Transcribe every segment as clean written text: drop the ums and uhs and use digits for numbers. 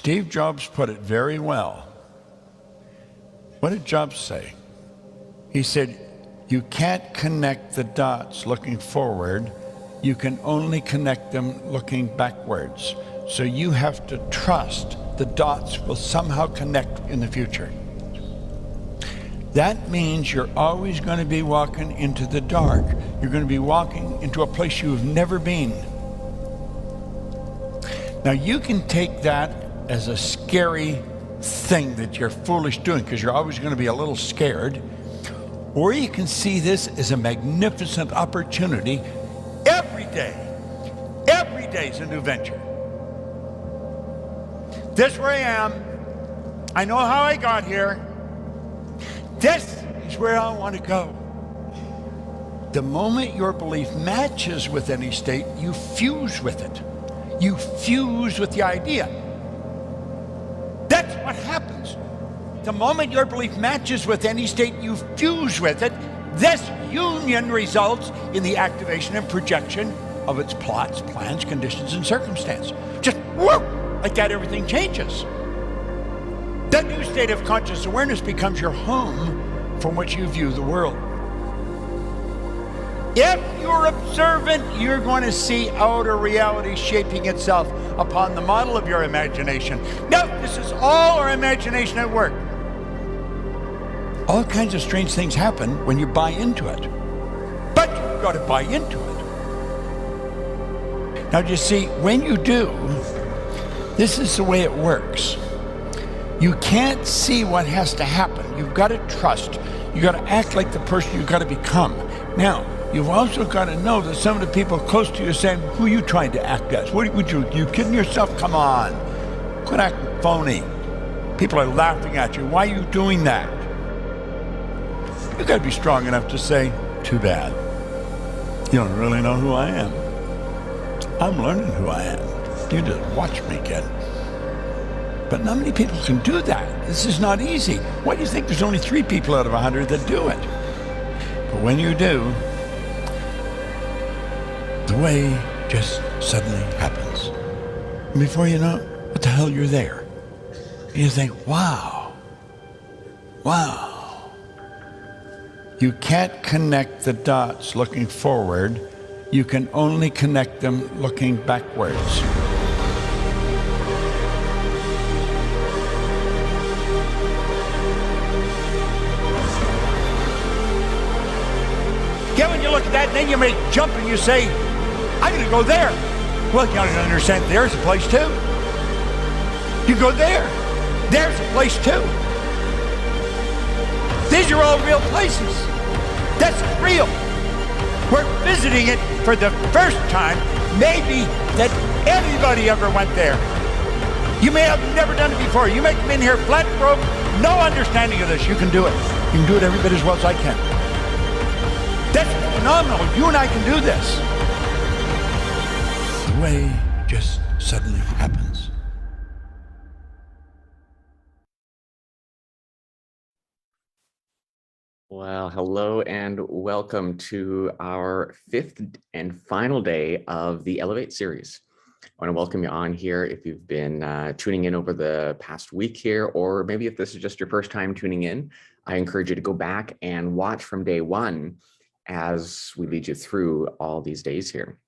Steve Jobs put it very well. What did Jobs say? He said, you can't connect the dots looking forward. You can only connect them looking backwards. So you have to trust the dots will somehow connect in the future. That means you're always going to be walking into the dark. You're going to be walking into a place you've never been. Now you can take that as a scary thing that you're foolish doing because you're always going to be a little scared. Or you can see this as a magnificent opportunity. Every day is a new venture. This is where I am. I know how I got here. This is where I want to go. The moment your belief matches with any state, you fuse with it. You fuse with the idea. That's what happens. The moment your belief matches with any state, you fuse with it. This union results in the activation and projection of its plots, plans, conditions, and circumstance. Just whoop, like that, everything changes. That new state of conscious awareness becomes your home from which you view the world. If you're observant, you're going to see outer reality shaping itself upon the model of your imagination. Now, this is all our imagination at work. All kinds of strange things happen when you buy into it. But you've got to buy into it. Now, you see, when you do, this is the way it works. You can't see what has to happen. You've got to trust. You've got to act like the person you've got to become. Now, you've also got to know that some of the people close to you are saying, who are you trying to act as? What would you kidding yourself? Come on. Quit acting phony. People are laughing at you. Why are you doing that? You've got to be strong enough to say, too bad. You don't really know who I am. I'm learning who I am. You just watch me, kid. But not many people can do that. This is not easy. Why do you think there's only 3 people out of 100 that do it? But when you do, the way just suddenly happens. And before you know it, what the hell, you're there. And you think, wow. You can't connect the dots looking forward. You can only connect them looking backwards. When you look at that, and then you make a jump and you say, I'm going to go there. Well, you gotta understand, there's a place too. You go there. There's a place too. These are all real places. That's real. We're visiting it for the first time, maybe that anybody ever went there. You may have never done it before. You may come in here flat broke, no understanding of this. You can do it. You can do it every bit as well as I can. That's phenomenal. You and I can do this. The way just suddenly happens. Well, hello and welcome to our 5th and final day of the Elevate series. I want to welcome you on here if you've been tuning in over the past week here, or maybe if this is just your first time tuning in, I encourage you to go back and watch from day 1 as we lead you through all these days here.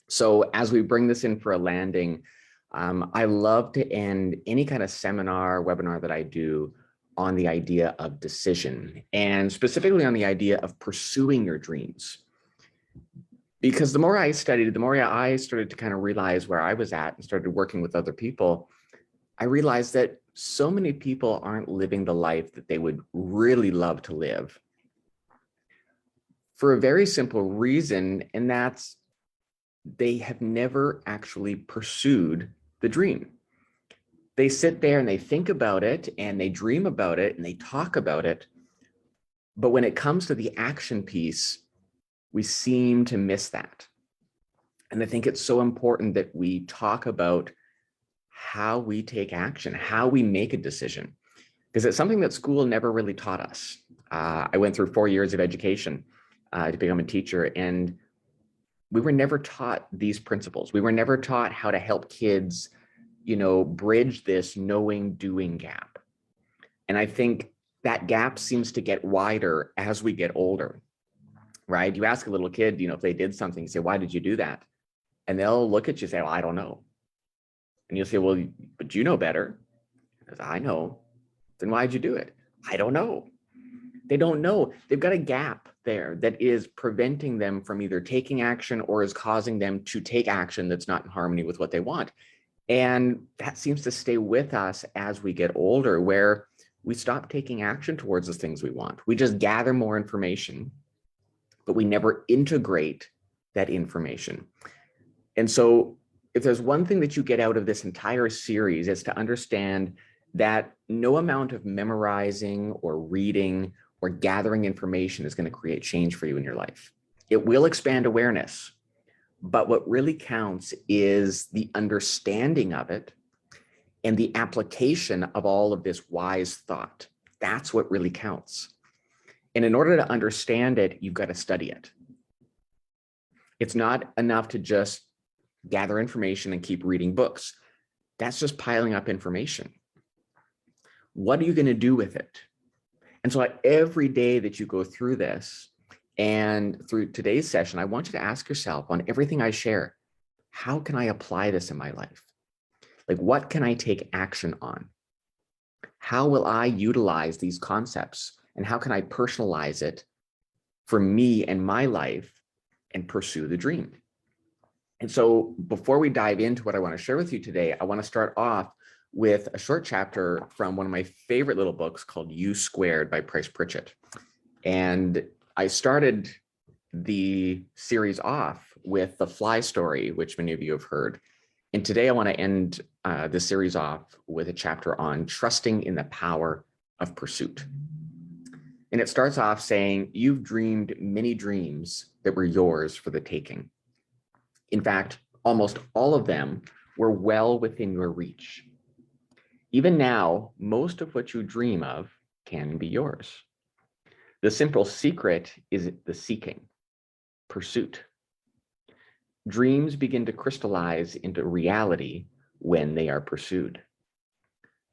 So as we bring this in for a landing, I love to end any kind of seminar, webinar that I do on the idea of decision, and specifically on the idea of pursuing your dreams. Because the more I studied, the more I started to kind of realize where I was at and started working with other people, I realized that so many people aren't living the life that they would really love to live. For a very simple reason, and that's they have never actually pursued the dream. They sit there and they think about it and they dream about it and they talk about it. But when it comes to the action piece, we seem to miss that. And I think it's so important that we talk about how we take action, how we make a decision, because it's something that school never really taught us. I went through 4 years of education to become a teacher, and we were never taught these principles. We were never taught how to help kids bridge this knowing doing gap. And I think that gap seems to get wider as we get older, right? You ask a little kid, if they did something, you say, why did you do that? And they'll look at you and say, well, I don't know. And you'll say, well, but you know better. Because I know. Then why'd you do it? I don't know. They don't know. They've got a gap there that is preventing them from either taking action or is causing them to take action that's not in harmony with what they want. And that seems to stay with us as we get older, where we stop taking action towards the things we want. We just gather more information, but we never integrate that information. And so if there's one thing that you get out of this entire series, is to understand that no amount of memorizing or reading or gathering information is going to create change for you in your life. It will expand awareness, but what really counts is the understanding of it and the application of all of this wise thought. That's what really counts. And in order to understand it, you've got to study it. It's not enough to just gather information and keep reading books. That's just piling up information. What are you going to do with it? And so every day that you go through this and through today's session, I want you to ask yourself, on everything I share, how can I apply this in my life? Like, what can I take action on? How will I utilize these concepts? And how can I personalize it for me and my life and pursue the dream? And so before we dive into what I want to share with you today, I want to start off with a short chapter from one of my favorite little books called U Squared by Price Pritchett. And I started the series off with the fly story, which many of you have heard. And today I want to end this series off with a chapter on trusting in the power of pursuit. And it starts off saying, you've dreamed many dreams that were yours for the taking. In fact, almost all of them were well within your reach. Even now, most of what you dream of can be yours. The simple secret is the seeking, pursuit. Dreams begin to crystallize into reality when they are pursued.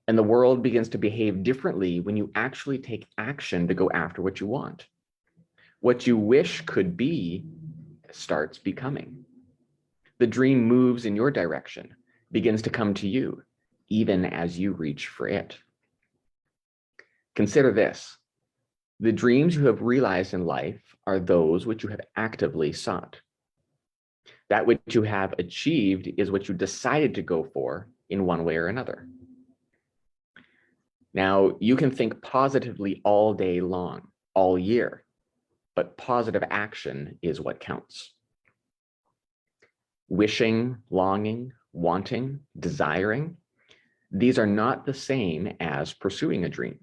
And the world begins to behave differently when you actually take action to go after what you want. What you wish could be starts becoming. The dream moves in your direction, begins to come to you, even as you reach for it. Consider this: the dreams you have realized in life are those which you have actively sought. That which you have achieved is what you decided to go for in one way or another. Now, you can think positively all day long, all year, but positive action is what counts. Wishing, longing, wanting, desiring, these are not the same as pursuing a dream.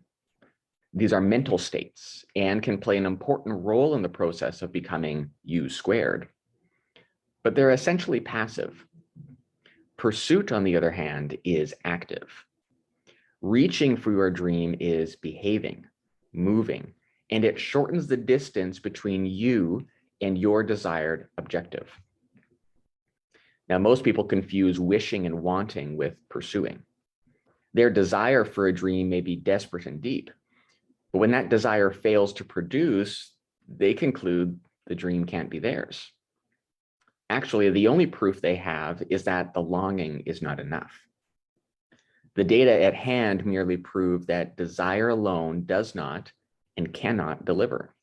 These are mental states and can play an important role in the process of becoming U squared, but they're essentially passive. Pursuit, on the other hand, is active. Reaching for your dream is behaving, moving, and it shortens the distance between you and your desired objective. Now, most people confuse wishing and wanting with pursuing. Their desire for a dream may be desperate and deep, but when that desire fails to produce, they conclude the dream can't be theirs. Actually, the only proof they have is that the longing is not enough. The data at hand merely prove that desire alone does not and cannot deliver.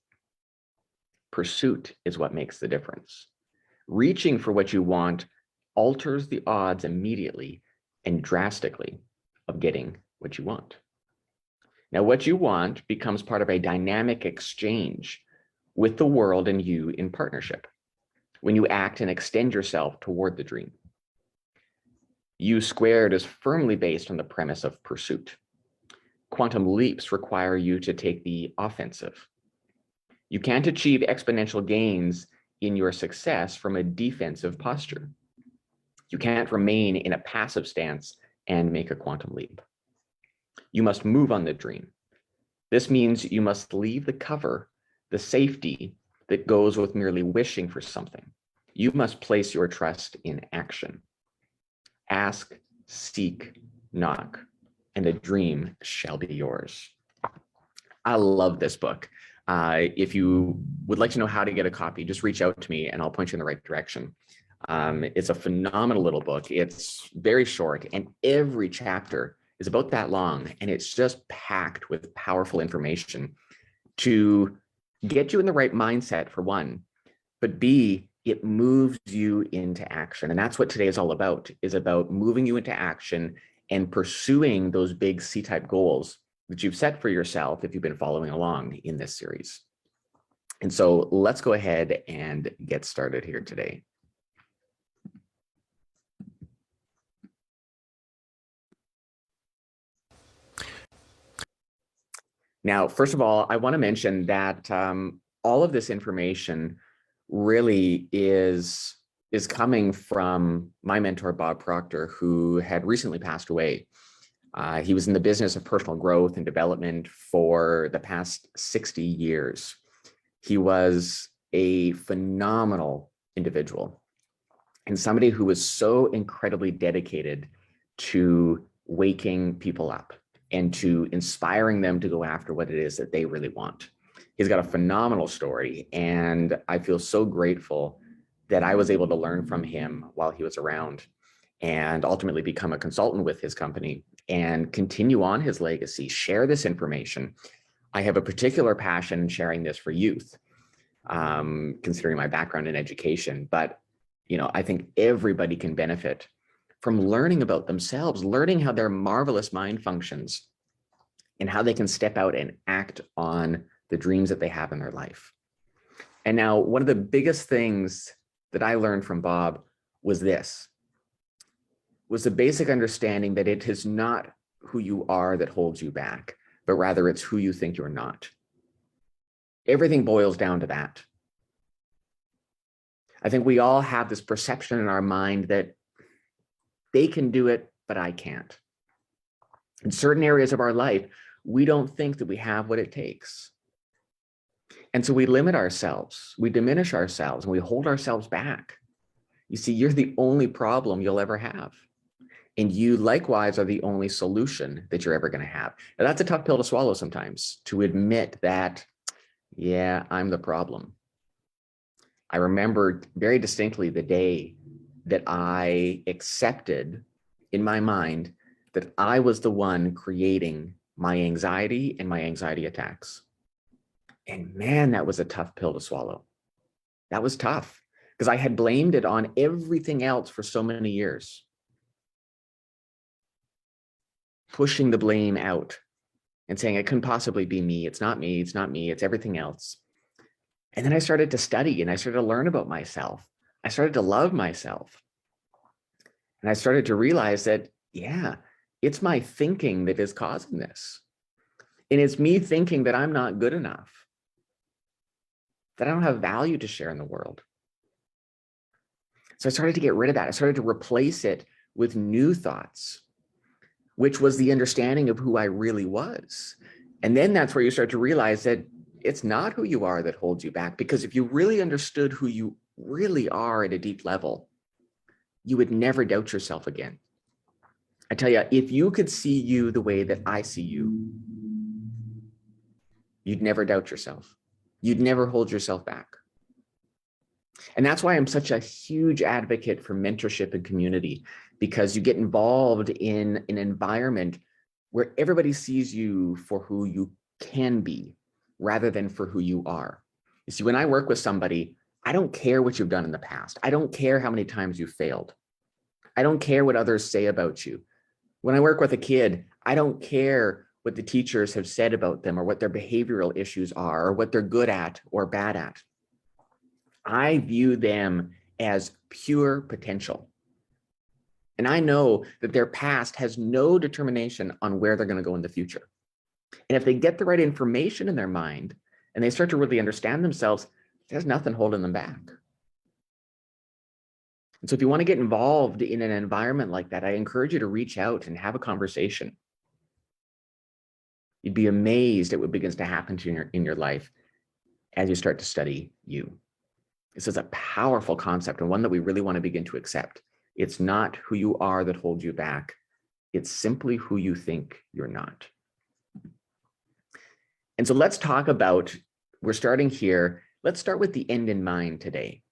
Pursuit is what makes the difference. Reaching for what you want alters the odds immediately and drastically of getting what you want. Now, what you want becomes part of a dynamic exchange with the world and you in partnership when you act and extend yourself toward the dream. U squared is firmly based on the premise of pursuit. Quantum leaps require you to take the offensive. You can't achieve exponential gains in your success from a defensive posture. You can't remain in a passive stance and make a quantum leap. You must move on the dream. This means you must leave the cover, the safety that goes with merely wishing for something. You must place your trust in action. Ask, seek, knock, and a dream shall be yours. I love this book. If you would like to know how to get a copy, just reach out to me and I'll point you in the right direction. It's a phenomenal little book. It's very short and every chapter is about that long, and it's just packed with powerful information to get you in the right mindset, for one, but B, it moves you into action. And that's what today is all about, is about moving you into action and pursuing those big C-type goals that you've set for yourself if you've been following along in this series. And so let's go ahead and get started here today. Now, first of all, I want to mention that all of this information really is coming from my mentor, Bob Proctor, who had recently passed away. He was in the business of personal growth and development for the past 60 years. He was a phenomenal individual and somebody who was so incredibly dedicated to waking people up and to inspiring them to go after what it is that they really want. He's got a phenomenal story, and I feel so grateful that I was able to learn from him while he was around and ultimately become a consultant with his company and continue on his legacy, share this information. I have a particular passion in sharing this for youth, considering my background in education, but I think everybody can benefit from learning about themselves, learning how their marvelous mind functions and how they can step out and act on the dreams that they have in their life. And now, one of the biggest things that I learned from Bob was the basic understanding that it is not who you are that holds you back, but rather it's who you think you're not. Everything boils down to that. I think we all have this perception in our mind that they can do it, but I can't. In certain areas of our life, we don't think that we have what it takes. And so we limit ourselves, we diminish ourselves, and we hold ourselves back. You see, you're the only problem you'll ever have. And you likewise are the only solution that you're ever going to have. Now, that's a tough pill to swallow sometimes, to admit that, yeah, I'm the problem. I remember very distinctly the day that I accepted in my mind that I was the one creating my anxiety and my anxiety attacks. And man, that was a tough pill to swallow. That was tough because I had blamed it on everything else for so many years. Pushing the blame out and saying it couldn't possibly be me. It's not me. It's not me. It's everything else. And then I started to study and I started to learn about myself. I started to love myself. And I started to realize that, yeah, it's my thinking that is causing this. And it's me thinking that I'm not good enough, that I don't have value to share in the world. So I started to get rid of that. I started to replace it with new thoughts, which was the understanding of who I really was. And then that's where you start to realize that it's not who you are that holds you back, because if you really understood who you really are at a deep level, you would never doubt yourself again. I tell you, if you could see you the way that I see you, you'd never doubt yourself. You'd never hold yourself back. And that's why I'm such a huge advocate for mentorship and community, because you get involved in an environment where everybody sees you for who you can be rather than for who you are. You see, when I work with somebody, I don't care what you've done in the past. I don't care how many times you failed. I don't care what others say about you. When I work with a kid, I don't care what the teachers have said about them or what their behavioral issues are or what they're good at or bad at. I view them as pure potential. And I know that their past has no determination on where they're going to go in the future. And if they get the right information in their mind and they start to really understand themselves, there's nothing holding them back. And so if you want to get involved in an environment like that, I encourage you to reach out and have a conversation. You'd be amazed at what begins to happen to you in your life as you start to study you. This is a powerful concept and one that we really want to begin to accept, It's not who you are that holds you back. It's simply who you think you're not. And so let's talk about, we're starting here. Let's start with the end in mind today.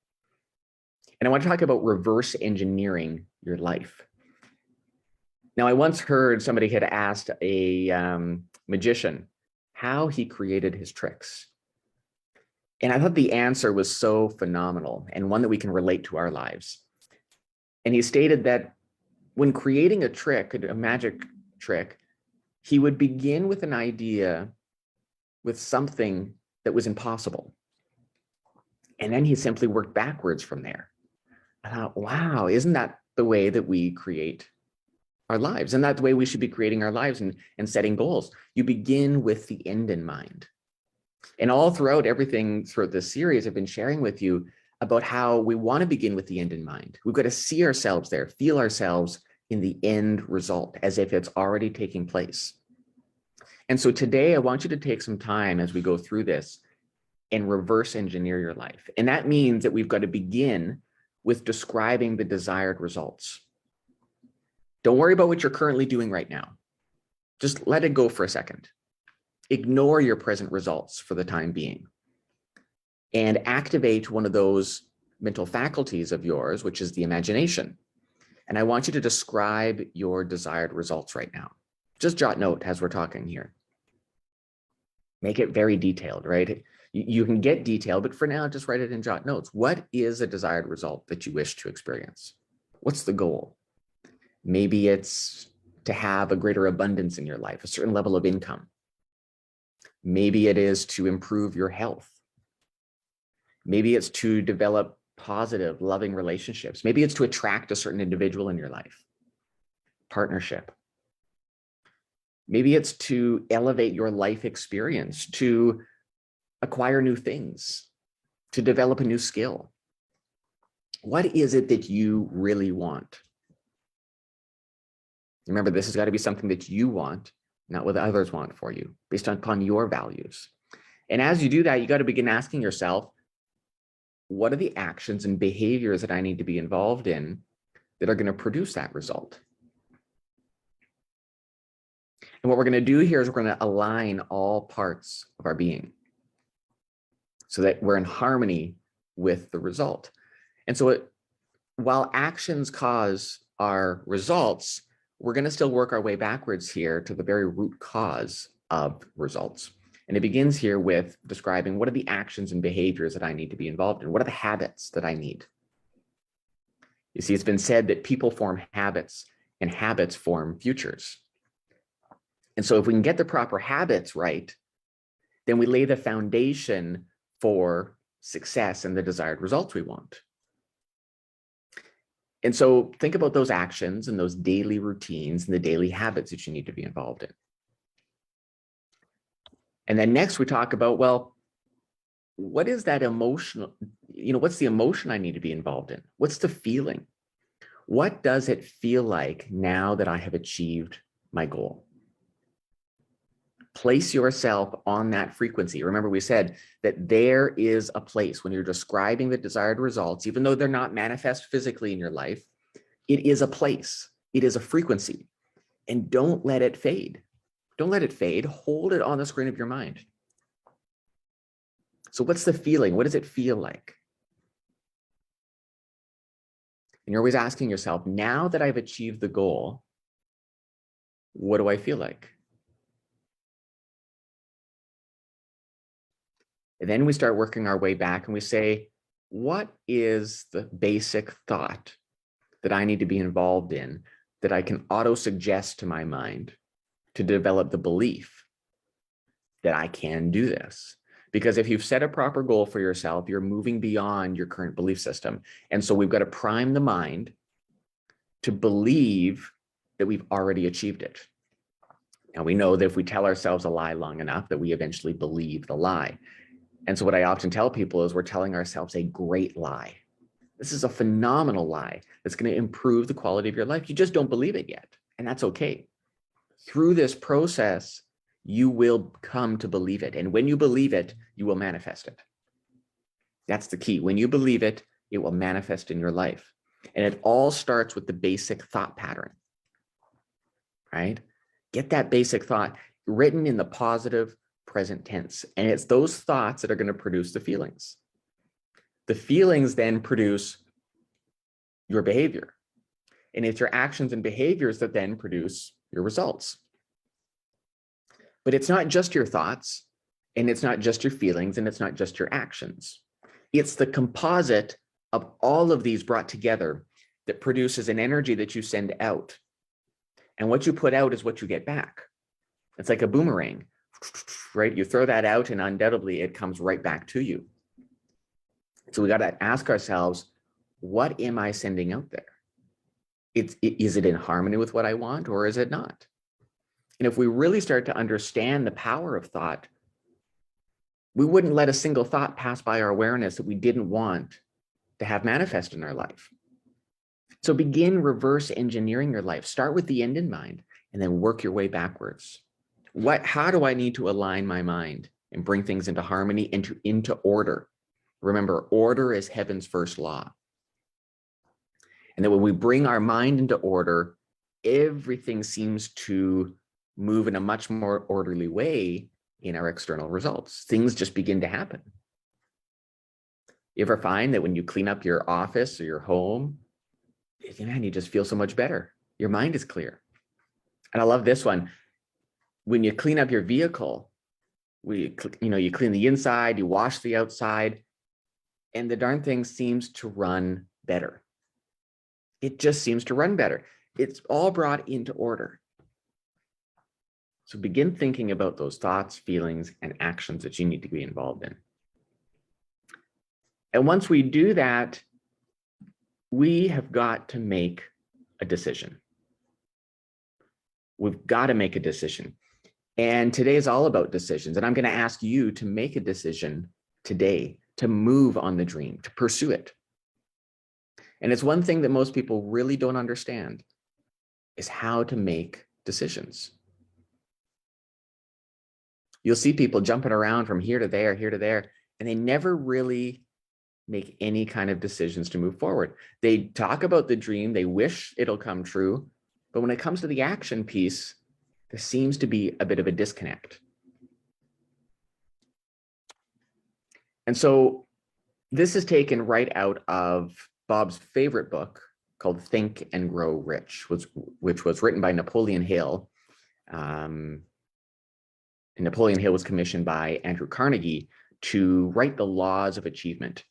And I want to talk about reverse engineering your life. Now, I once heard somebody had asked a magician how he created his tricks. And I thought the answer was so phenomenal and one that we can relate to our lives. And he stated that when creating a trick, a magic trick, he would begin with an idea with something that was impossible. And then he simply worked backwards from there. I thought, wow, isn't that the way that we create our lives? And that's the way we should be creating our lives and setting goals. You begin with the end in mind. And all throughout this series, I've been sharing with you about how we want to begin with the end in mind. We've got to see ourselves there, feel ourselves in the end result as if it's already taking place. And so today I want you to take some time as we go through this and reverse engineer your life. And that means that we've got to begin with describing the desired results. Don't worry about what you're currently doing right now. Just let it go for a second. Ignore your present results for the time being and activate one of those mental faculties of yours, which is the imagination. And I want you to describe your desired results right now. Just jot note as we're talking here. Make it very detailed, right? You can get detailed, but for now, just write it in jot notes. What is a desired result that you wish to experience? What's the goal? Maybe it's to have a greater abundance in your life, a certain level of income. Maybe it is to improve your health. Maybe it's to develop positive, loving relationships. Maybe it's to attract a certain individual in your life, partnership. Maybe it's to elevate your life experience, to acquire new things, to develop a new skill. What is it that you really want? Remember, this has got to be something that you want, not what others want for you, based upon your values. And as you do that, you got to begin asking yourself, what are the actions and behaviors that I need to be involved in that are going to produce that result? And what we're going to do here is we're going to align all parts of our being so that we're in harmony with the result. And so while actions cause our results, we're going to still work our way backwards here to the very root cause of results. And it begins here with describing what are the actions and behaviors that I need to be involved in? What are the habits that I need? You see, it's been said that people form habits and habits form futures. And so if we can get the proper habits right, then we lay the foundation for success and the desired results we want. And so think about those actions and those daily routines and the daily habits that you need to be involved in. And then next we talk about, well, what is that emotional, what's the emotion I need to be involved in? What's the feeling? What does it feel like now that I have achieved my goal? Place yourself on that frequency. Remember, we said that there is a place when you're describing the desired results, even though they're not manifest physically in your life, it is a place, it is a frequency, and don't let it fade. Don't let it fade. Hold it on the screen of your mind. So what's the feeling? What does it feel like? And you're always asking yourself, now that I've achieved the goal, what do I feel like? And then we start working our way back and we say, what is the basic thought that I need to be involved in that I can auto-suggest to my mind to develop the belief that I can do this? Because if you've set a proper goal for yourself, you're moving beyond your current belief system. And so we've got to prime the mind to believe that we've already achieved it. Now we know that if we tell ourselves a lie long enough, that we eventually believe the lie. And so what I often tell people is we're telling ourselves a great lie. This is a phenomenal lie that's going to improve the quality of your life. You just don't believe it yet, and that's okay. Through this process, you will come to believe it. And when you believe it, you will manifest it. That's the key. When you believe it, it will manifest in your life. And it all starts with the basic thought pattern, right? Get that basic thought written in the positive present tense. And it's those thoughts that are going to produce the feelings. The feelings then produce your behavior. And it's your actions and behaviors that then produce your results. But it's not just your thoughts, and it's not just your feelings, and it's not just your actions. It's the composite of all of these brought together that produces an energy that you send out. And what you put out is what you get back. It's like a boomerang, right? You throw that out and undoubtedly it comes right back to you. So we got to ask ourselves, what am I sending out there? Is it in harmony with what I want, or is it not? And if we really start to understand the power of thought, we wouldn't let a single thought pass by our awareness that we didn't want to have manifest in our life. So begin reverse engineering your life. Start with the end in mind and then work your way backwards. How do I need to align my mind and bring things into harmony, into order? Remember, order is heaven's first law. And that when we bring our mind into order, everything seems to move in a much more orderly way in our external results. Things just begin to happen. You ever find that when you clean up your office or your home, man, you just feel so much better. Your mind is clear. And I love this one. When you clean up your vehicle, you clean the inside, you wash the outside, and the darn thing seems to run better. It just seems to run better. It's all brought into order. So begin thinking about those thoughts, feelings, and actions that you need to be involved in. And once we do that, we have got to make a decision. We've got to make a decision. And today is all about decisions. And I'm going to ask you to make a decision today to move on the dream, to pursue it. And it's one thing that most people really don't understand is how to make decisions. You'll see people jumping around from here to there, and they never really make any kind of decisions to move forward. They talk about the dream, they wish it'll come true, but when it comes to the action piece, there seems to be a bit of a disconnect. And so this is taken right out of Bob's favorite book called Think and Grow Rich, which was written by Napoleon Hill. And Napoleon Hill was commissioned by Andrew Carnegie to write the laws of achievement.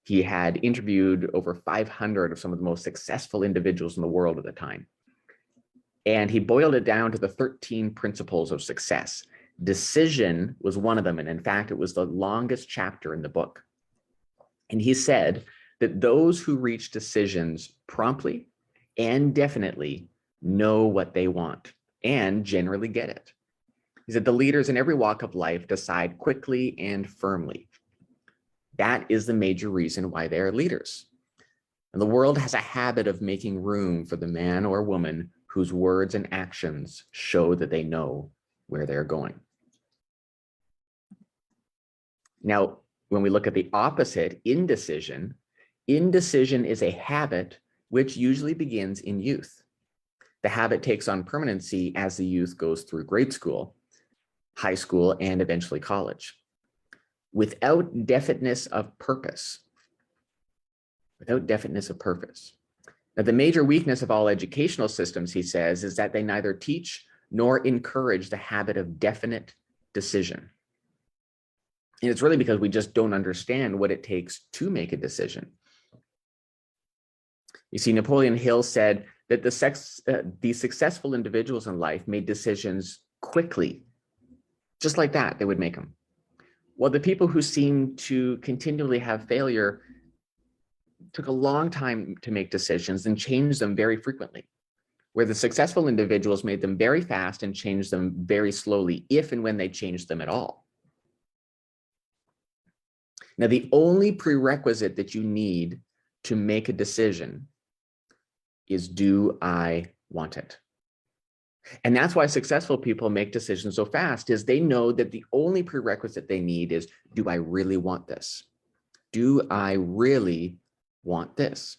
He had interviewed over 500 of some of the most successful individuals in the world at the time. And he boiled it down to the 13 principles of success. Decision was one of them. And in fact, it was the longest chapter in the book. And he said that those who reach decisions promptly and definitely know what they want and generally get it. He said the leaders in every walk of life decide quickly and firmly. That is the major reason why they are leaders. And the world has a habit of making room for the man or woman whose words and actions show that they know where they're going. Now, when we look at the opposite, indecision is a habit which usually begins in youth. The habit takes on permanency as the youth goes through grade school, high school, and eventually college. Without definiteness of purpose. Now, the major weakness of all educational systems, he says, is that they neither teach nor encourage the habit of definite decision. And it's really because we just don't understand what it takes to make a decision. You see, Napoleon Hill said that the successful individuals in life made decisions quickly. Just like that, they would make them. While the people who seem to continually have failure took a long time to make decisions and changed them very frequently, where the successful individuals made them very fast and changed them very slowly, if and when they changed them at all. Now, the only prerequisite that you need to make a decision is, do I want it? And that's why successful people make decisions so fast, is they know that the only prerequisite they need is, do I really want this? Do I really want this?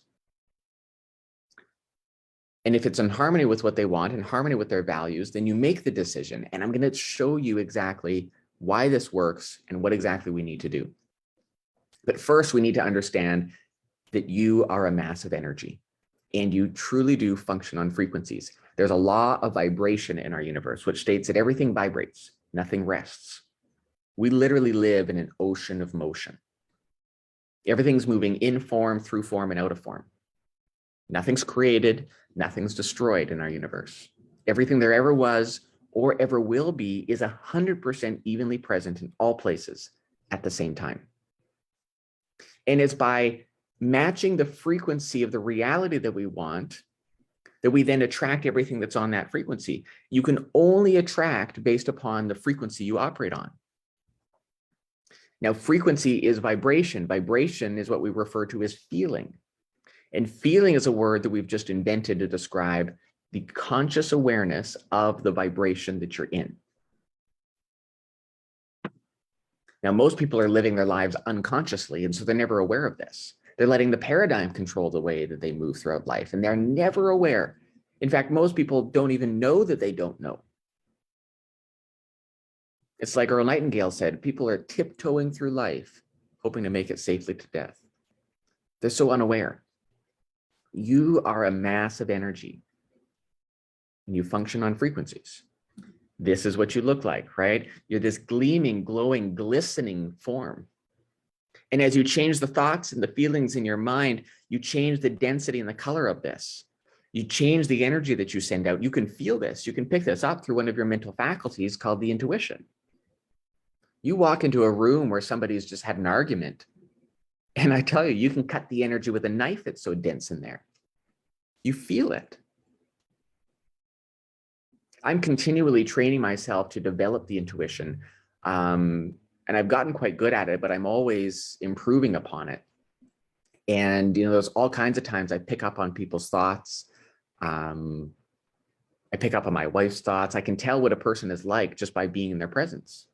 And if it's in harmony with what they want, in harmony with their values, then you make the decision. And I'm going to show you exactly why this works and what exactly we need to do. But first, we need to understand that you are a mass of energy and you truly do function on frequencies. There's a law of vibration in our universe, which states that everything vibrates, nothing rests. We literally live in an ocean of motion. Everything's moving in form, through form, and out of form. Nothing's created, nothing's destroyed in our universe. Everything there ever was or ever will be is 100% evenly present in all places at the same time. And it's by matching the frequency of the reality that we want that we then attract everything that's on that frequency. You can only attract based upon the frequency you operate on. Now, frequency is vibration. Vibration is what we refer to as feeling. And feeling is a word that we've just invented to describe the conscious awareness of the vibration that you're in. Now, most people are living their lives unconsciously, and so they're never aware of this. They're letting the paradigm control the way that they move throughout life, and they're never aware. In fact, most people don't even know that they don't know. It's like Earl Nightingale said, people are tiptoeing through life, hoping to make it safely to death. They're so unaware. You are a mass of energy, and you function on frequencies. This is what you look like, right? You're this gleaming, glowing, glistening form. And as you change the thoughts and the feelings in your mind, you change the density and the color of this. You change the energy that you send out. You can feel this. You can pick this up through one of your mental faculties called the intuition. You walk into a room where somebody's just had an argument, and I tell you, you can cut the energy with a knife. It's so dense in there. You feel it. I'm continually training myself to develop the intuition. And I've gotten quite good at it, but I'm always improving upon it. And, there's all kinds of times I pick up on people's thoughts. I pick up on my wife's thoughts. I can tell what a person is like just by being in their presence.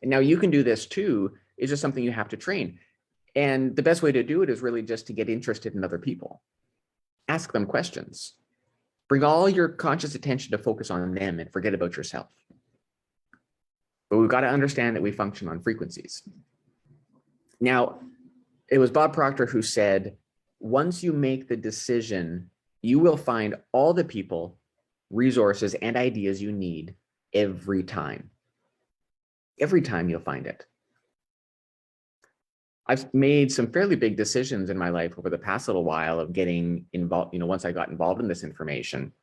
And now you can do this too. It's just something you have to train. And the best way to do it is really just to get interested in other people. Ask them questions. Bring all your conscious attention to focus on them and forget about yourself. But we've got to understand that we function on frequencies. Now, it was Bob Proctor who said, once you make the decision, you will find all the people, resources, and ideas you need every time. Every time you'll find it. I've made some fairly big decisions in my life over the past little while of getting involved, once I got involved in this information.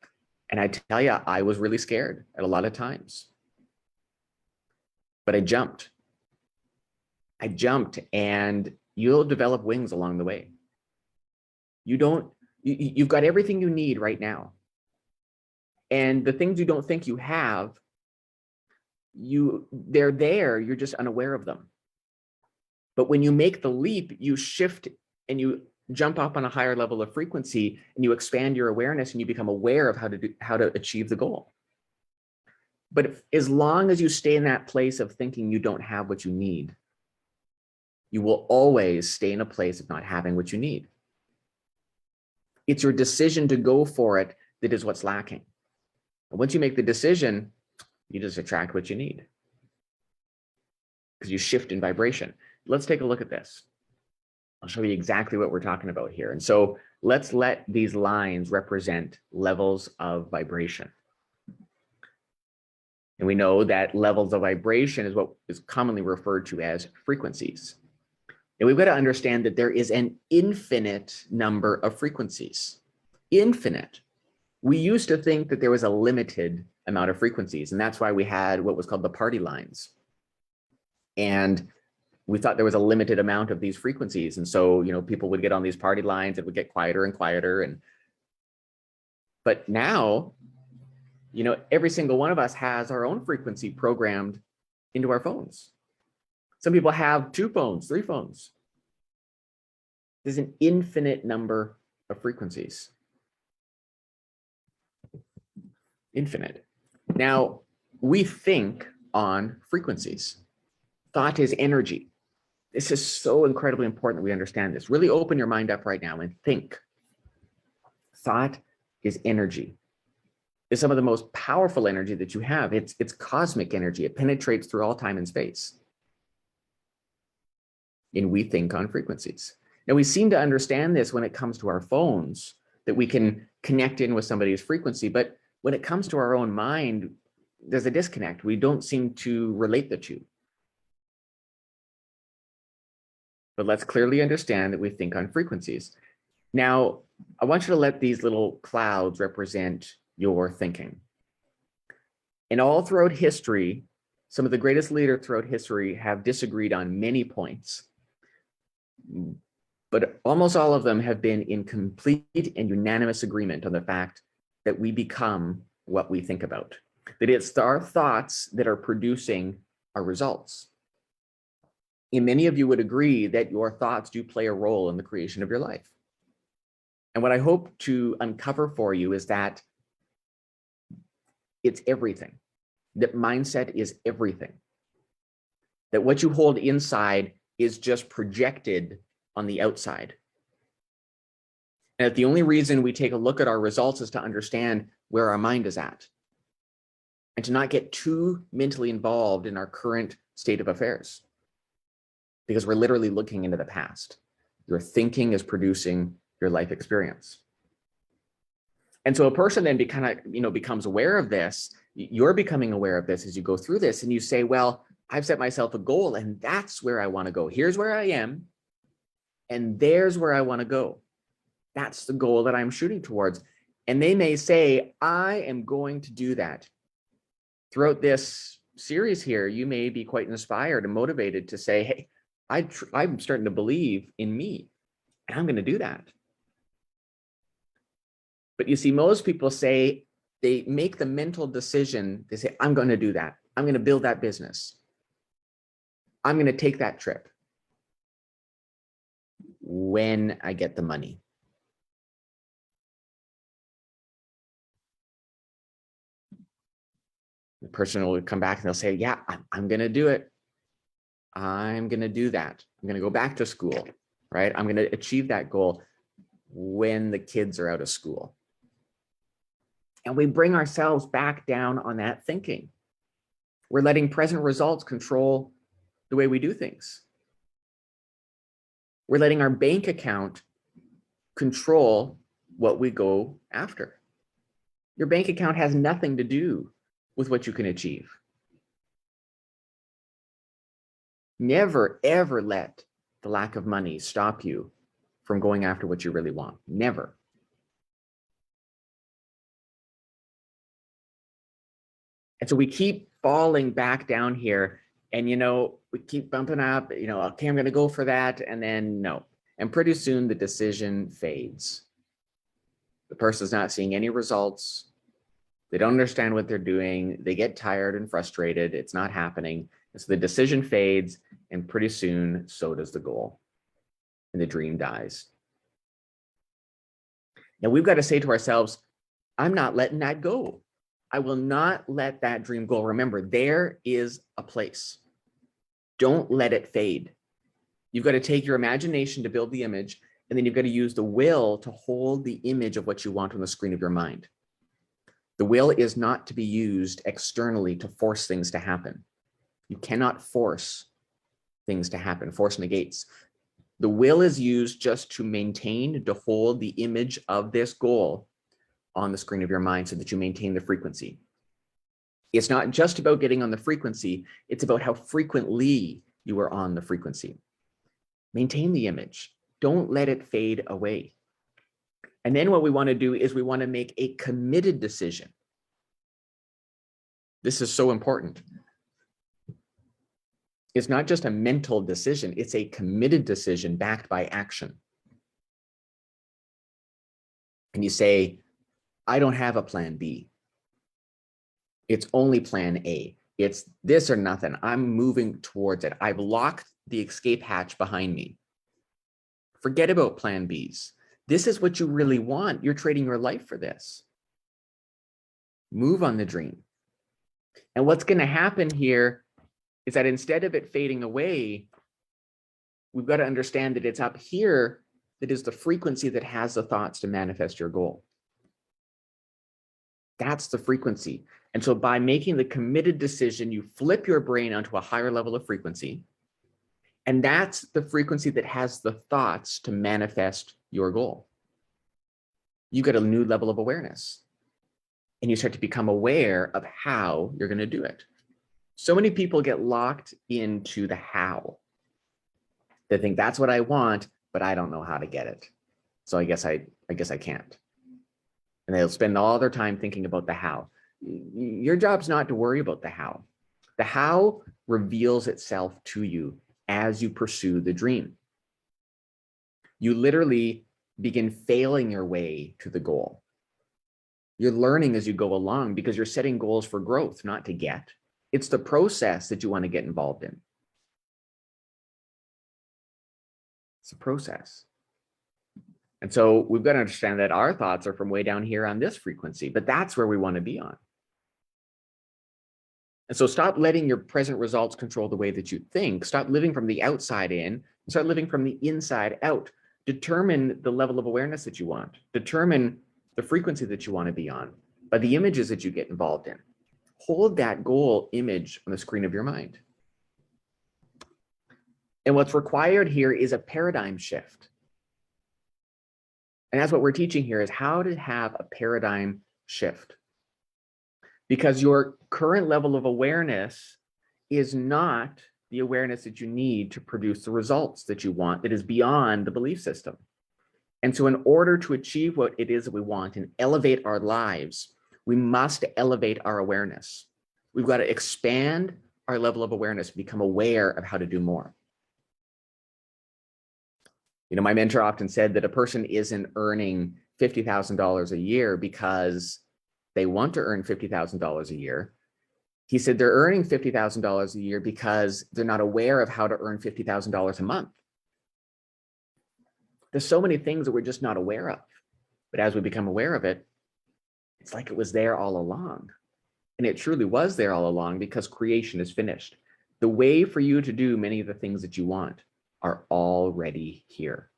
And I tell you, I was really scared at a lot of times. But I jumped. And you'll develop wings along the way. You've got everything you need right now. And the things you don't think you have, they're there, you're just unaware of them. But when you make the leap, you shift and you jump up on a higher level of frequency and you expand your awareness and you become aware of how to achieve the goal. But as long as you stay in that place of thinking you don't have what you need, you will always stay in a place of not having what you need. It's your decision to go for it that is what's lacking. And once you make the decision, you just attract what you need because you shift in vibration. Let's take a look at this. I'll show you exactly what we're talking about here. And so let's let these lines represent levels of vibration. And we know that levels of vibration is what is commonly referred to as frequencies. And we've got to understand that there is an infinite number of frequencies. Infinite. We used to think that there was a limited amount of frequencies, and that's why we had what was called the party lines. And we thought there was a limited amount of these frequencies. And so, people would get on these party lines, it would get quieter and quieter. But now, every single one of us has our own frequency programmed into our phones. Some people have 2 phones, 3 phones. There's an infinite number of frequencies. Infinite. Now, we think on frequencies. Thought is energy. This is so incredibly important that we understand this. Really open your mind up right now and think. Thought is energy. It's some of the most powerful energy that you have. It's cosmic energy. It penetrates through all time and space. And we think on frequencies. Now, we seem to understand this when it comes to our phones, that we can connect in with somebody's frequency. But when it comes to our own mind, there's a disconnect. We don't seem to relate the two. But let's clearly understand that we think on frequencies. Now, I want you to let these little clouds represent your thinking. And all throughout history, some of the greatest leaders throughout history have disagreed on many points. But almost all of them have been in complete and unanimous agreement on the fact that we become what we think about, that it's our thoughts that are producing our results. And many of you would agree that your thoughts do play a role in the creation of your life. And what I hope to uncover for you is that it's everything, that mindset is everything, that what you hold inside is just projected on the outside. And that the only reason we take a look at our results is to understand where our mind is at and to not get too mentally involved in our current state of affairs, because we're literally looking into the past. Your thinking is producing your life experience. And so a person then becomes aware of this. You're becoming aware of this as you go through this, and you say, well, I've set myself a goal and that's where I want to go. Here's where I am, and there's where I want to go. That's the goal that I'm shooting towards. And they may say, I am going to do that. Throughout this series here, you may be quite inspired and motivated to say, hey, I'm starting to believe in me, and I'm going to do that. But you see, most people say, they make the mental decision. They say, I'm going to do that. I'm going to build that business. I'm going to take that trip when I get the money. The person will come back and they'll say, yeah, I'm going to do it. I'm going to do that. I'm going to go back to school, right? I'm going to achieve that goal when the kids are out of school. And we bring ourselves back down on that thinking. We're letting present results control the way we do things. We're letting our bank account control what we go after. Your bank account has nothing to do with what you can achieve. Never, ever let the lack of money stop you from going after what you really want. Never. And so we keep falling back down here, and, we keep bumping up, okay, I'm going to go for that. And then no. And pretty soon the decision fades. The person's not seeing any results. They don't understand what they're doing. They get tired and frustrated. It's not happening. And so the decision fades, and pretty soon so does the goal, and the dream dies. Now we've got to say to ourselves, I'm not letting that go. I will not let that dream go. Remember, there is a place. Don't let it fade. You've got to take your imagination to build the image, and then you've got to use the will to hold the image of what you want on the screen of your mind. The will is not to be used externally to force things to happen. You cannot force things to happen. Force negates. The will is used just to maintain, to hold the image of this goal on the screen of your mind so that you maintain the frequency. It's not just about getting on the frequency, it's about how frequently you are on the frequency. Maintain the image. Don't let it fade away. And then what we want to do is we want to make a committed decision. This is so important. It's not just a mental decision, it's a committed decision backed by action. And you say, I don't have a plan B. It's only plan A. It's this or nothing. I'm moving towards it. I've locked the escape hatch behind me. Forget about plan Bs. This is what you really want. You're trading your life for this. Move on the dream. And what's going to happen here is that instead of it fading away, we've got to understand that it's up here that is the frequency that has the thoughts to manifest your goal. That's the frequency. And so by making the committed decision, you flip your brain onto a higher level of frequency. And that's the frequency that has the thoughts to manifest your goal. You get a new level of awareness and you start to become aware of how you're going to do it. So many people get locked into the how. They think that's what I want, but I don't know how to get it. So I guess I can't. And they'll spend all their time thinking about the how. Your job's not to worry about the how. The how reveals itself to you as you pursue the dream. You literally begin failing your way to the goal. You're learning as you go along because you're setting goals for growth, not to get. It's the process that you want to get involved in. It's a process. And so we've got to understand that our thoughts are from way down here on this frequency, but that's where we want to be on. And so stop letting your present results control the way that you think. Stop living from the outside in and start living from the inside out. Determine the level of awareness that you want. Determine the frequency that you want to be on by the images that you get involved in. Hold that goal image on the screen of your mind. And what's required here is a paradigm shift. And that's what we're teaching here, is how to have a paradigm shift. Because your current level of awareness is not the awareness that you need to produce the results that you want, that is beyond the belief system. And so in order to achieve what it is that we want and elevate our lives, we must elevate our awareness. We've got to expand our level of awareness, become aware of how to do more. You know, my mentor often said that a person isn't earning $50,000 a year because they want to earn $50,000 a year. He said they're earning $50,000 a year because they're not aware of how to earn $50,000 a month. There's so many things that we're just not aware of. But as we become aware of it, it's like it was there all along. And it truly was there all along because creation is finished. The way for you to do many of the things that you want are already here.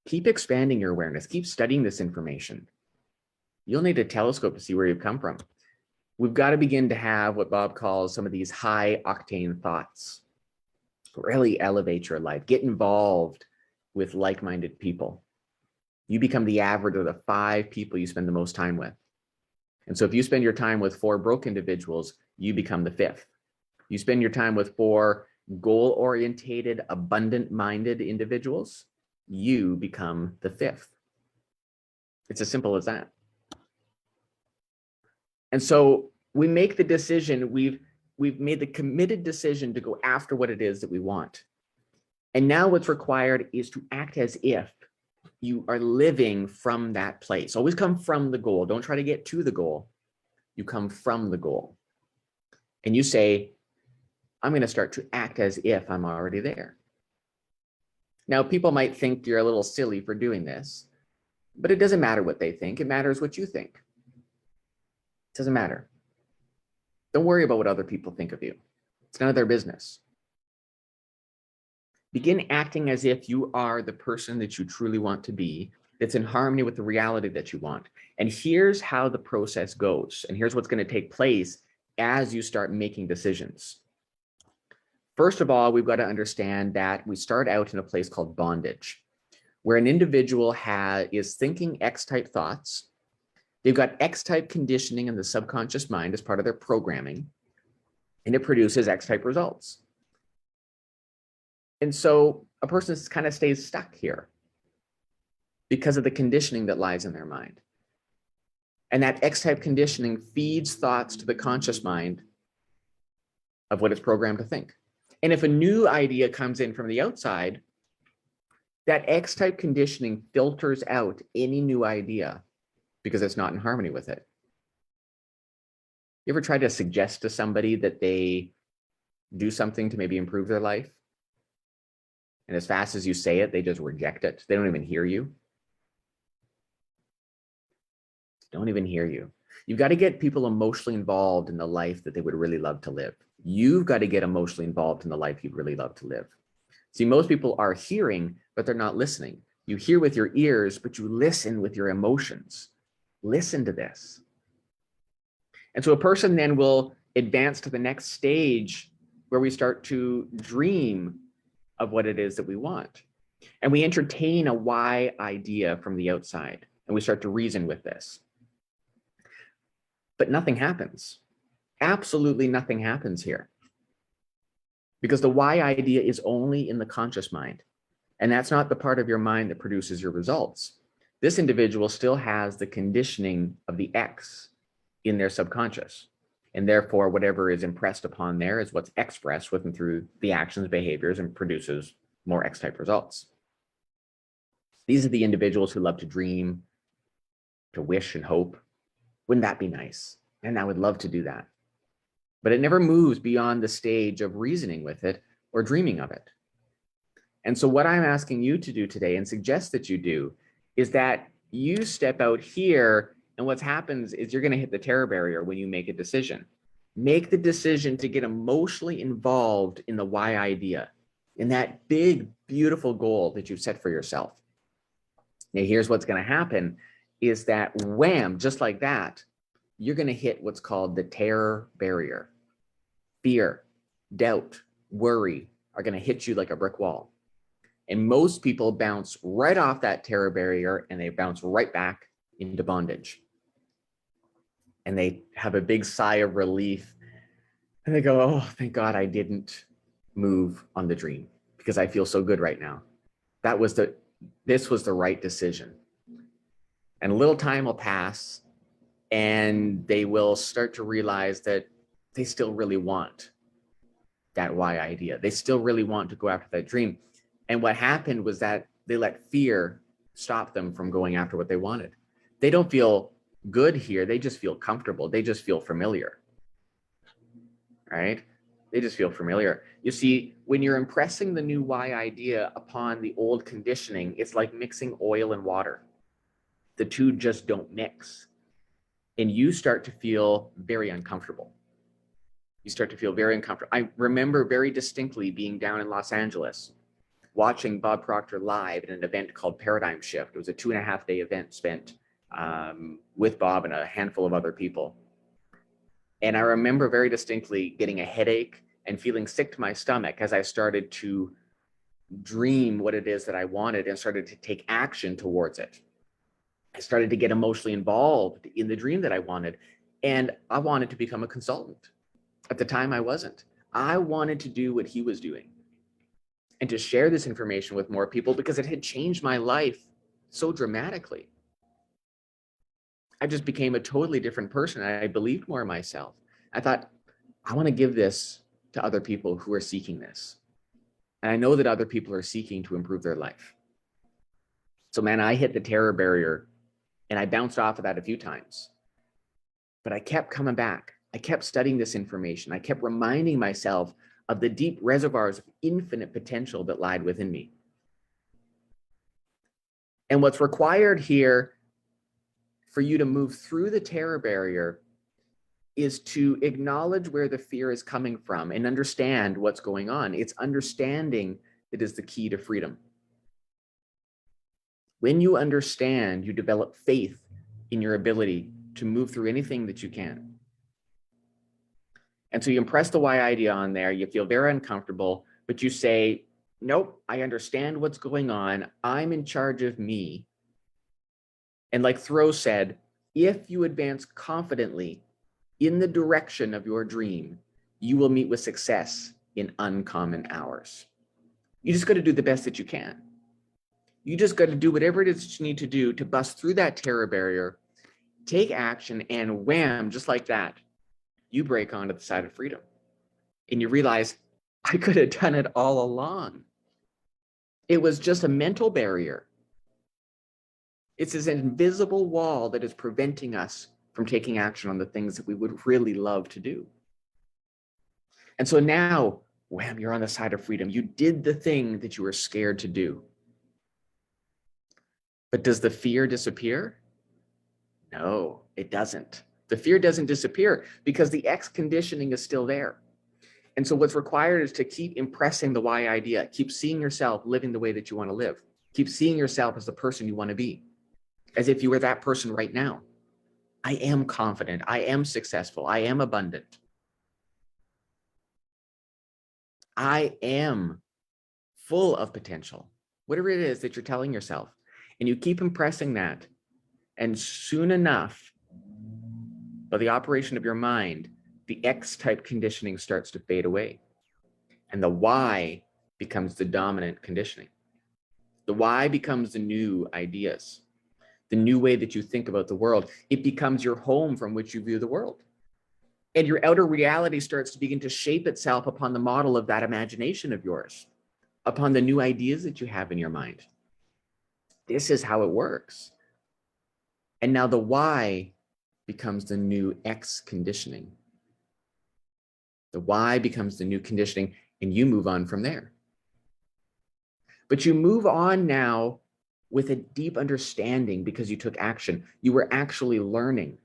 Keep expanding your awareness. Keep studying this information. You'll need a telescope to see where you've come from. We've got to begin to have what Bob calls some of these high octane thoughts. Really elevate your life. Get involved with like-minded people. You become the average of the 5 people you spend the most time with. And so if you spend your time with 4 broke individuals, you become the 5th. You spend your time with 4 goal-orientated, abundant-minded individuals, you become the 5th. It's as simple as that. And so we make the decision, we've made the committed decision to go after what it is that we want. And now what's required is to act as if you are living from that place. Always come from the goal. Don't try to get to the goal. You come from the goal. And you say, I'm going to start to act as if I'm already there. Now, people might think you're a little silly for doing this, but it doesn't matter what they think. It matters what you think. It doesn't matter. Don't worry about what other people think of you. It's none of their business. Begin acting as if you are the person that you truly want to be, that's in harmony with the reality that you want. And here's how the process goes. And here's what's going to take place as you start making decisions. First of all, we've got to understand that we start out in a place called bondage, where an individual is thinking X-type thoughts. They've got X-type conditioning in the subconscious mind as part of their programming, and it produces X-type results. And so a person kind of stays stuck here because of the conditioning that lies in their mind. And that X-type conditioning feeds thoughts to the conscious mind of what it's programmed to think. And if a new idea comes in from the outside, that X-type conditioning filters out any new idea because it's not in harmony with it. You ever try to suggest to somebody that they do something to maybe improve their life? And as fast as you say it, they just reject it. They don't even hear you. Don't even hear you. You've got to get people emotionally involved in the life that they would really love to live. You've got to get emotionally involved in the life you'd really love to live. See, most people are hearing, but they're not listening. You hear with your ears, but you listen with your emotions. Listen to this. And so a person then will advance to the next stage where we start to dream of what it is that we want. And we entertain a why idea from the outside, and we start to reason with this. But nothing happens. Absolutely nothing happens here. Because the why idea is only in the conscious mind. And that's not the part of your mind that produces your results. This individual still has the conditioning of the X in their subconscious. And therefore, whatever is impressed upon there is what's expressed with and through the actions, behaviors, and produces more X-type results. These are the individuals who love to dream, to wish and hope. Wouldn't that be nice? And I would love to do that. But it never moves beyond the stage of reasoning with it or dreaming of it. And so what I'm asking you to do today and suggest that you do is that you step out here, and what happens is you're going to hit the terror barrier when you make a decision. Make the decision to get emotionally involved in the why idea, in that big, beautiful goal that you've set for yourself. Now, here's what's going to happen is that wham, just like that, you're going to hit what's called the terror barrier. Fear, doubt, worry are going to hit you like a brick wall. And most people bounce right off that terror barrier and they bounce right back into bondage. And they have a big sigh of relief and they go, oh, thank God I didn't move on the dream because I feel so good right now. This was the right decision. And a little time will pass and they will start to realize that they still really want that why idea. They still really want to go after that dream. And what happened was that they let fear stop them from going after what they wanted. They don't feel good here. They just feel comfortable. They just feel familiar, right? They just feel familiar. You see, when you're impressing the new why idea upon the old conditioning, it's like mixing oil and water. The two just don't mix. And you start to feel very uncomfortable. You start to feel very uncomfortable. I remember very distinctly being down in Los Angeles, watching Bob Proctor live at an event called Paradigm Shift. It was a 2.5-day event spent with Bob and a handful of other people. And I remember very distinctly getting a headache and feeling sick to my stomach as I started to dream what it is that I wanted and started to take action towards it. I started to get emotionally involved in the dream that I wanted. And I wanted to become a consultant. At the time, I wasn't. I wanted to do what he was doing and to share this information with more people because it had changed my life so dramatically. I just became a totally different person. I believed more in myself. I thought, I want to give this to other people who are seeking this. And I know that other people are seeking to improve their life. So man, I hit the terror barrier and I bounced off of that a few times. But I kept coming back. I kept studying this information. I kept reminding myself of the deep reservoirs of infinite potential that lied within me. And what's required here for you to move through the terror barrier is to acknowledge where the fear is coming from and understand what's going on. It's understanding that is the key to freedom. When you understand, you develop faith in your ability to move through anything that you can. And so you impress the why idea on there, you feel very uncomfortable, but you say, nope, I understand what's going on. I'm in charge of me. And like Thoreau said, if you advance confidently in the direction of your dream, you will meet with success in uncommon hours. You just got to do the best that you can. You just got to do whatever it is that you need to do to bust through that terror barrier, take action, and wham, just like that, you break onto the side of freedom. And you realize, I could have done it all along. It was just a mental barrier. It's this invisible wall that is preventing us from taking action on the things that we would really love to do. And so now, wham, you're on the side of freedom. You did the thing that you were scared to do. But does the fear disappear? No, it doesn't. The fear doesn't disappear because the X conditioning is still there. And so what's required is to keep impressing the why idea, keep seeing yourself living the way that you want to live, keep seeing yourself as the person you want to be, as if you were that person right now. I am confident. I am successful. I am abundant. I am full of potential. Whatever it is that you're telling yourself. And you keep impressing that. And soon enough, by the operation of your mind, the X-type conditioning starts to fade away. And the Y becomes the dominant conditioning. The Y becomes the new ideas, the new way that you think about the world. It becomes your home from which you view the world. And your outer reality starts to begin to shape itself upon the model of that imagination of yours, upon the new ideas that you have in your mind. This is how it works. And now the Y becomes the new X conditioning. The Y becomes the new conditioning, and you move on from there. But you move on now with a deep understanding because you took action. You were actually learning.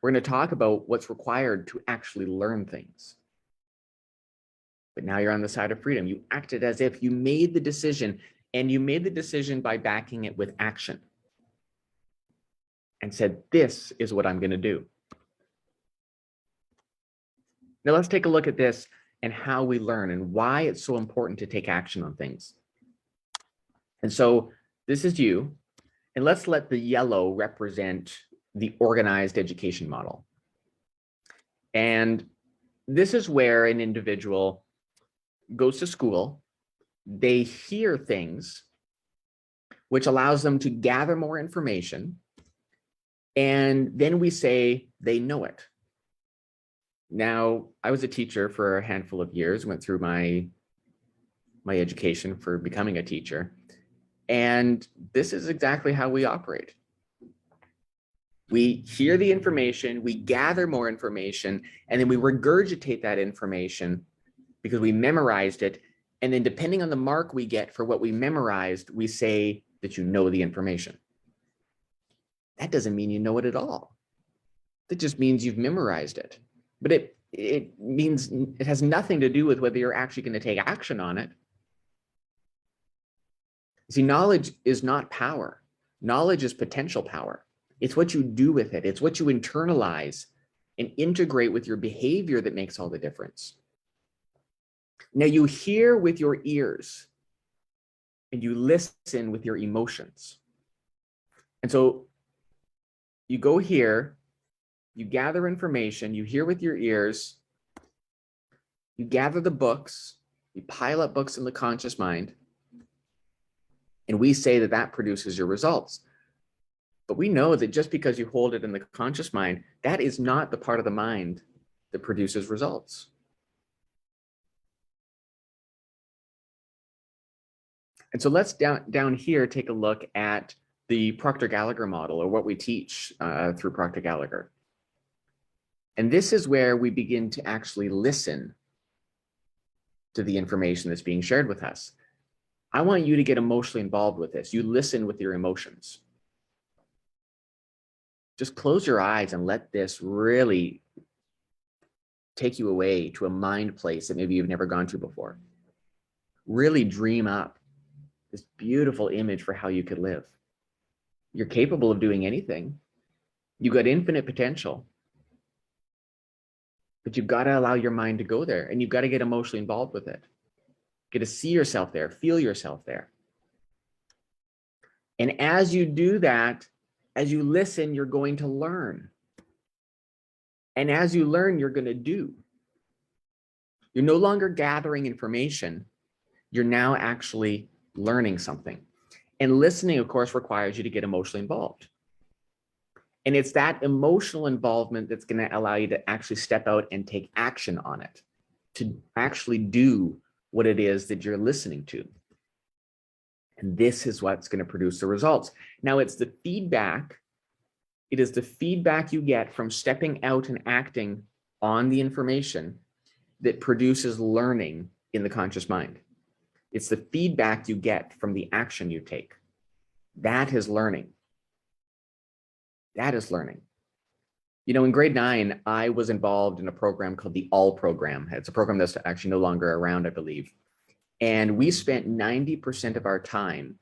We're going to talk about what's required to actually learn things. But now you're on the side of freedom. You acted as if you made the decision, and you made the decision by backing it with action and said, this is what I'm going to do. Now let's take a look at this and how we learn and why it's so important to take action on things. And so this is you, and let's let the yellow represent the organized education model. And this is where an individual goes to school, they hear things, which allows them to gather more information, and then we say they know it. Now, I was a teacher for a handful of years, went through my education for becoming a teacher, and this is exactly how we operate. We hear the information, we gather more information, and then we regurgitate that information because we memorized it. And then depending on the mark we get for what we memorized, we say that you know the information. That doesn't mean you know it at all. That just means you've memorized it. But it means it has nothing to do with whether you're actually going to take action on it. See, knowledge is not power. Knowledge is potential power. It's what you do with it. It's what you internalize and integrate with your behavior that makes all the difference. Now you hear with your ears and you listen with your emotions. And so you go here, you gather information, you hear with your ears, you gather the books, you pile up books in the conscious mind, and we say that that produces your results. But we know that just because you hold it in the conscious mind, that is not the part of the mind that produces results. And so let's down here take a look at the Proctor-Gallagher model, or what we teach through Proctor-Gallagher. And this is where we begin to actually listen to the information that's being shared with us. I want you to get emotionally involved with this. You listen with your emotions. Just close your eyes and let this really take you away to a mind place that maybe you've never gone to before. Really dream up this beautiful image for how you could live. You're capable of doing anything. You've got infinite potential. But you've got to allow your mind to go there, and you've got to get emotionally involved with it. Get to see yourself there, feel yourself there. And as you do that, as you listen, you're going to learn. And as you learn, you're going to do. You're no longer gathering information. You're now actually learning something. And listening, of course, requires you to get emotionally involved. And it's that emotional involvement that's going to allow you to actually step out and take action on it, to actually do what it is that you're listening to. And this is what's going to produce the results. Now, it's the feedback. It is the feedback you get from stepping out and acting on the information that produces learning in the conscious mind. It's the feedback you get from the action you take. That is learning. That is learning. You know, in grade 9, I was involved in a program called the ALL program. It's a program that's actually no longer around, I believe. And we spent 90% of our time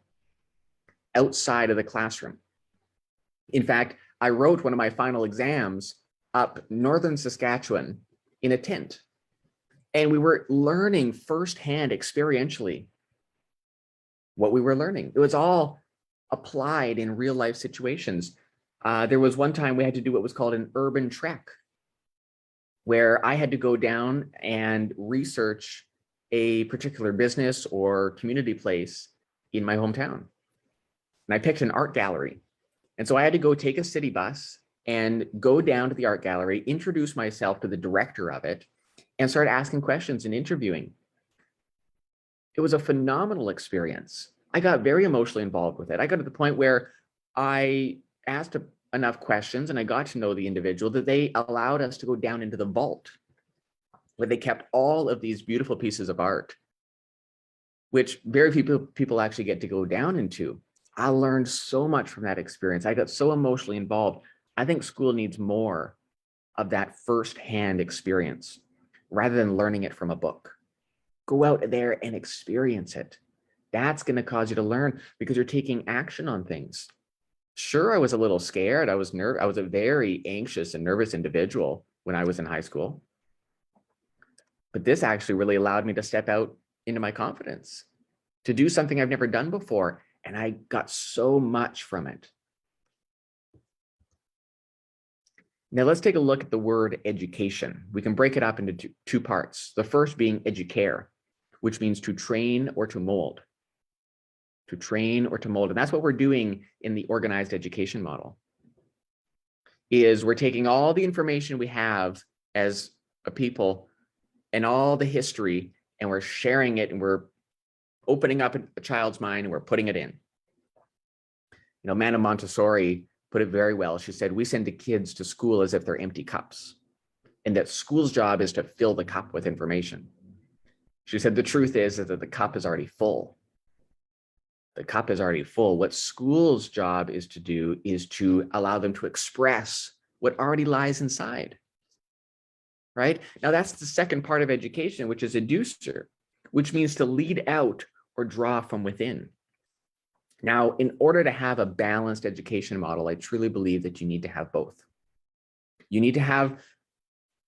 outside of the classroom. In fact, I wrote one of my final exams up northern Saskatchewan in a tent. And we were learning firsthand, experientially, what we were learning. It was all applied in real life situations. There was one time we had to do what was called an urban trek, where I had to go down and research a particular business or community place in my hometown. And I picked an art gallery. And so I had to go take a city bus and go down to the art gallery, introduce myself to the director of it, and start asking questions and interviewing. It was a phenomenal experience. I got very emotionally involved with it. I got to the point where I asked enough questions and I got to know the individual that they allowed us to go down into the vault where they kept all of these beautiful pieces of art, which very few people actually get to go down into. I learned so much from that experience. I got so emotionally involved. I think school needs more of that firsthand experience rather than learning it from a book. Go out there and experience it. That's going to cause you to learn because you're taking action on things. Sure, I was a little scared. I was a very anxious and nervous individual when I was in high school. But this actually really allowed me to step out into my confidence, to do something I've never done before. And I got so much from it. Now let's take a look at the word education. We can break it up into two parts. The first being educare, which means to train or to mold. To train or to mold. And that's what we're doing in the organized education model. Is we're taking all the information we have as a people and all the history, and we're sharing it, and we're opening up a child's mind, and we're putting it in. You know, Madame Montessori put it very well. She said, we send the kids to school as if they're empty cups, and that school's job is to fill the cup with information. She said, the truth is that the cup is already full. The cup is already full. What school's job is to do is to allow them to express what already lies inside. Right? Now, that's the second part of education, which is educer, which means to lead out or draw from within. Now, in order to have a balanced education model, I truly believe that you need to have both. You need to have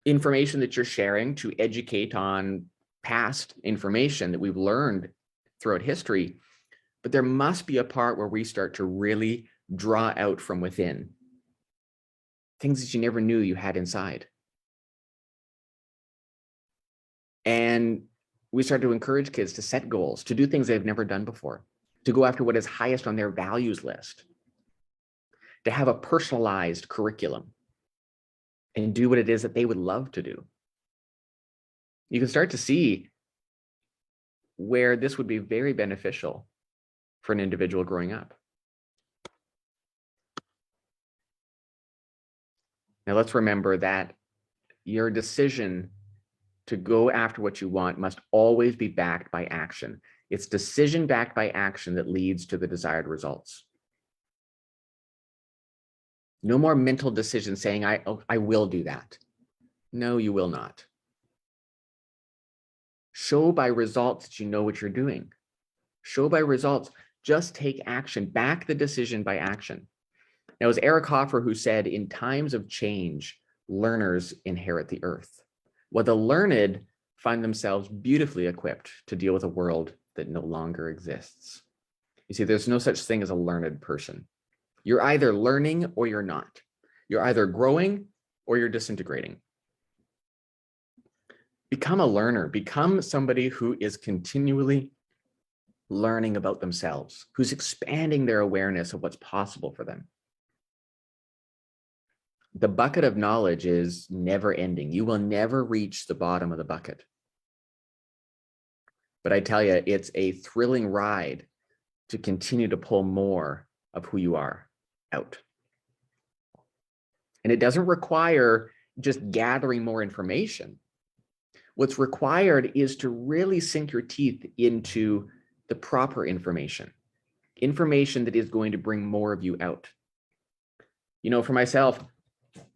information that you're sharing to educate on past information that we've learned throughout history, but there must be a part where we start to really draw out from within things that you never knew you had inside. And we start to encourage kids to set goals, to do things they've never done before, to go after what is highest on their values list, to have a personalized curriculum and do what it is that they would love to do. You can start to see where this would be very beneficial for an individual growing up. Now let's remember that your decision to go after what you want must always be backed by action. It's decision backed by action that leads to the desired results. No more mental decision saying, I will do that. No, you will not. Show by results that you know what you're doing. Show by results. Just take action. Back the decision by action. Now, it was Eric Hoffer who said, in times of change, learners inherit the earth. Well, the learned find themselves beautifully equipped to deal with a world that no longer exists. You see, there's no such thing as a learned person. You're either learning or you're not. You're either growing or you're disintegrating. Become a learner. Become somebody who is continually learning about themselves, who's expanding their awareness of what's possible for them. The bucket of knowledge is never ending. You will never reach the bottom of the bucket. But I tell you, it's a thrilling ride to continue to pull more of who you are out. And it doesn't require just gathering more information. What's required is to really sink your teeth into the proper information that is going to bring more of you out. You know, for myself,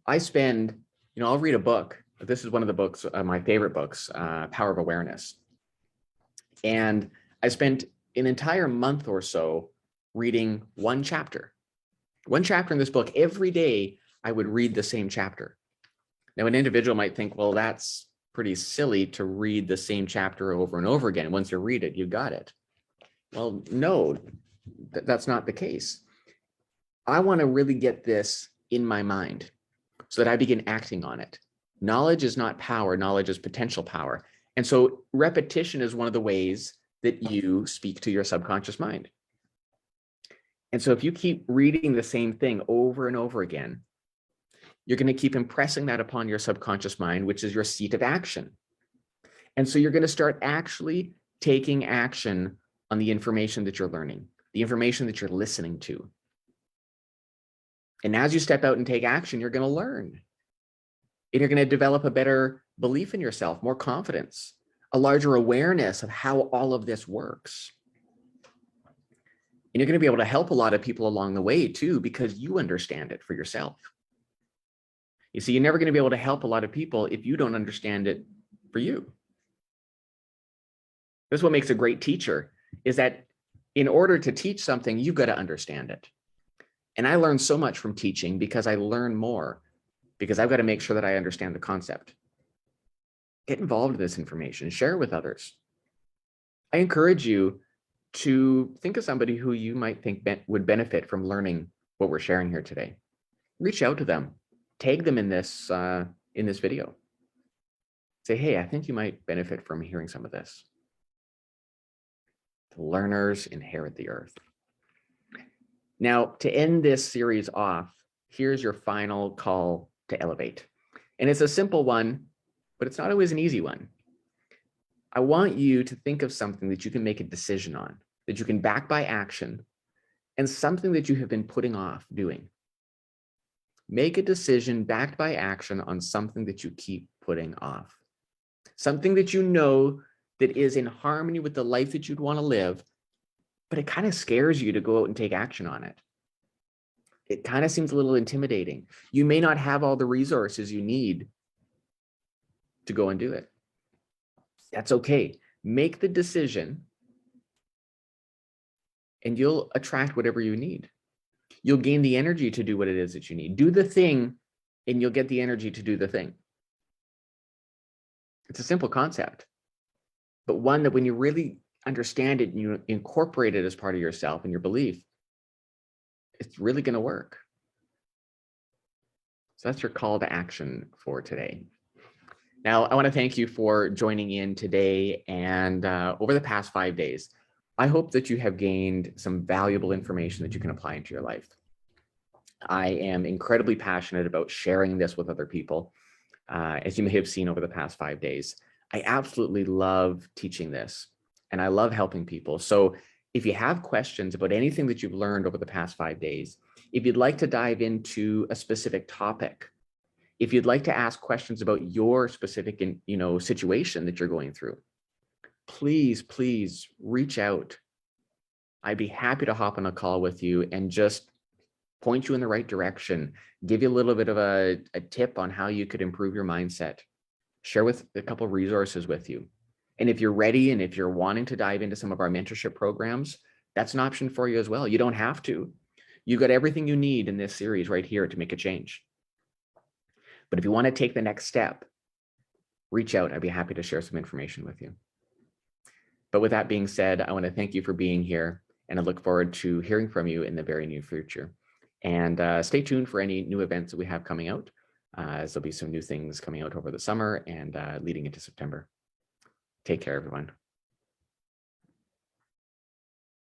I spend, I'll read a book. This is one of the books, my favorite books, Power of Awareness. And I spent an entire month or so reading one chapter. One chapter in this book, every day I would read the same chapter. Now, an individual might think, well, that's pretty silly to read the same chapter over and over again. Once you read it, you got it. Well, no, that's not the case. I want to really get this in my mind so that I begin acting on it. Knowledge is not power. Knowledge is potential power. And so repetition is one of the ways that you speak to your subconscious mind. And so if you keep reading the same thing over and over again, you're going to keep impressing that upon your subconscious mind, which is your seat of action. And so you're going to start actually taking action on the information that you're learning, the information that you're listening to. And as you step out and take action, you're going to learn. And you're going to develop a better belief in yourself, more confidence, a larger awareness of how all of this works. And you're going to be able to help a lot of people along the way too, because you understand it for yourself. You see, you're never going to be able to help a lot of people if you don't understand it for you. This is what makes a great teacher, is that in order to teach something, you've got to understand it. And I learn so much from teaching because I learn more, because I've got to make sure that I understand the concept. Get involved in this information, share it with others. I encourage you to think of somebody who you might think would benefit from learning what we're sharing here today. Reach out to them, tag them in this video. Say, hey, I think you might benefit from hearing some of this. The learners inherit the earth. Now, to end this series off, here's your final call to elevate. And it's a simple one, but it's not always an easy one. I want you to think of something that you can make a decision on, that you can back by action, and something that you have been putting off doing. Make a decision backed by action on something that you keep putting off. Something that you know that is in harmony with the life that you'd want to live, but it kind of scares you to go out and take action on it. It kind of seems a little intimidating. You may not have all the resources you need to go and do it. That's okay. Make the decision and you'll attract whatever you need. You'll gain the energy to do what it is that you need. Do the thing and you'll get the energy to do the thing. It's a simple concept, but one that when you really understand it and you incorporate it as part of yourself and your belief, it's really going to work. So that's your call to action for today. Now, I want to thank you for joining in today and over the past 5 days. I hope that you have gained some valuable information that you can apply into your life. I am incredibly passionate about sharing this with other people. As you may have seen over the past 5 days, I absolutely love teaching this and I love helping people. So if you have questions about anything that you've learned over the past 5 days, if you'd like to dive into a specific topic, if you'd like to ask questions about your specific, situation that you're going through, please reach out. I'd be happy to hop on a call with you and just point you in the right direction, give you a little bit of a tip on how you could improve your mindset, share with a couple of resources with you. And if you're ready and if you're wanting to dive into some of our mentorship programs, that's an option for you as well. You don't have to. You've got everything you need in this series right here to make a change. But if you want to take the next step, reach out. I'd be happy to share some information with you. But with that being said, I want to thank you for being here, and I look forward to hearing from you in the very near future. And stay tuned for any new events that we have coming out, as there'll be some new things coming out over the summer and leading into September. Take care, everyone.